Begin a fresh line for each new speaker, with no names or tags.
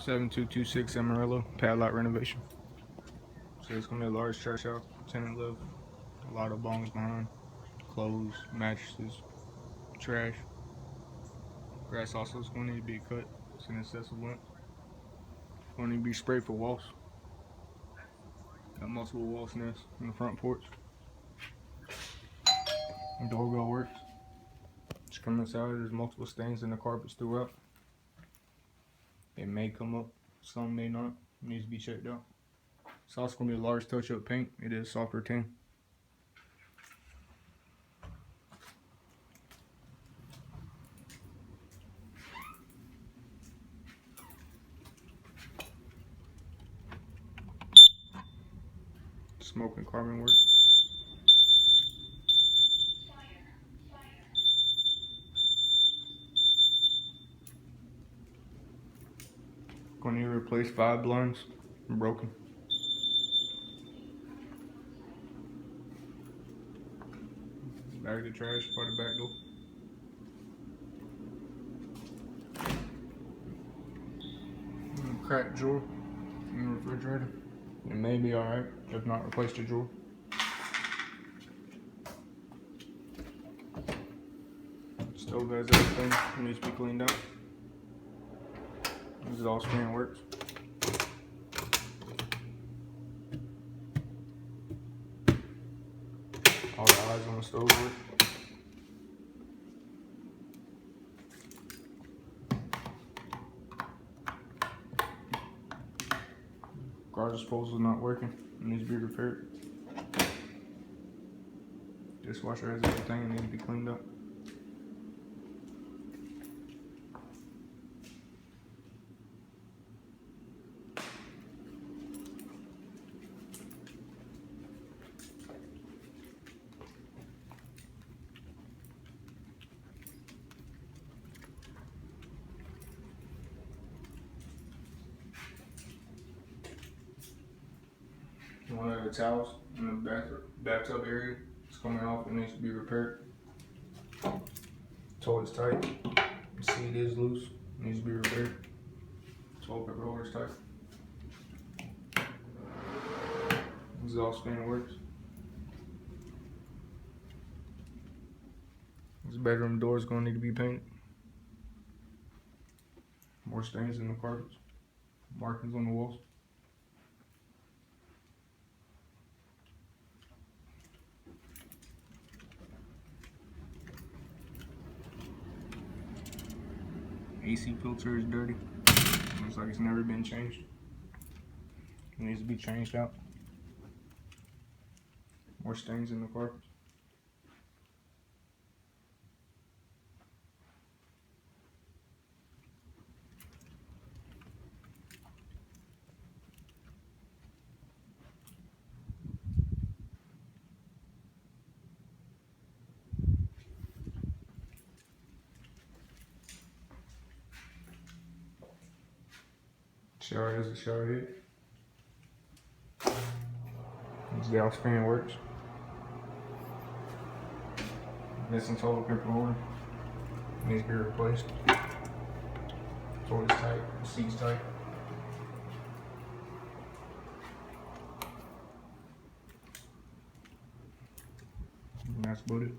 7226 Amarillo, Padlock renovation. So it's gonna be a large trash out, tenant live, a lot of bongs behind, clothes, mattresses, trash. Grass also is gonna need to be cut. It's an excessive length. Gonna need to be sprayed for walls. Got multiple wall nests in the front porch. The doorbell works. Just come inside, there's multiple stains in the carpets throughout. It may come up, some may not. It needs to be checked out. It's also going to be a large touch-up paint. It is softer tan. Smoke and carbon work. Going to need to replace 5 blinds. Broken. Bag the trash by the back door. Cracked drawer in the refrigerator. It may be alright if not replace the drawer. Stove has everything. It needs to be cleaned out. Exhaust fan works. All the eyes on the stove work. Garage disposal is not working. It needs to be repaired. Dishwasher has everything. It needs to be cleaned up. One of the towels in the bathtub area is coming off. It needs to be repaired. Toilet's tight. The seat is loose. It needs to be repaired. Toilet paper holder is tight. Exhaust fan works. This bedroom door is going to need to be painted. More stains in the carpets. Markings on the walls. AC filter is dirty. Looks like it's never been changed. It needs to be changed out. More stains in the carpet. Shower has a shower head. Exhaust fan works. Missing toilet paper holder. Needs to be replaced. Toilet's tight. Seat's tight. And that's about it.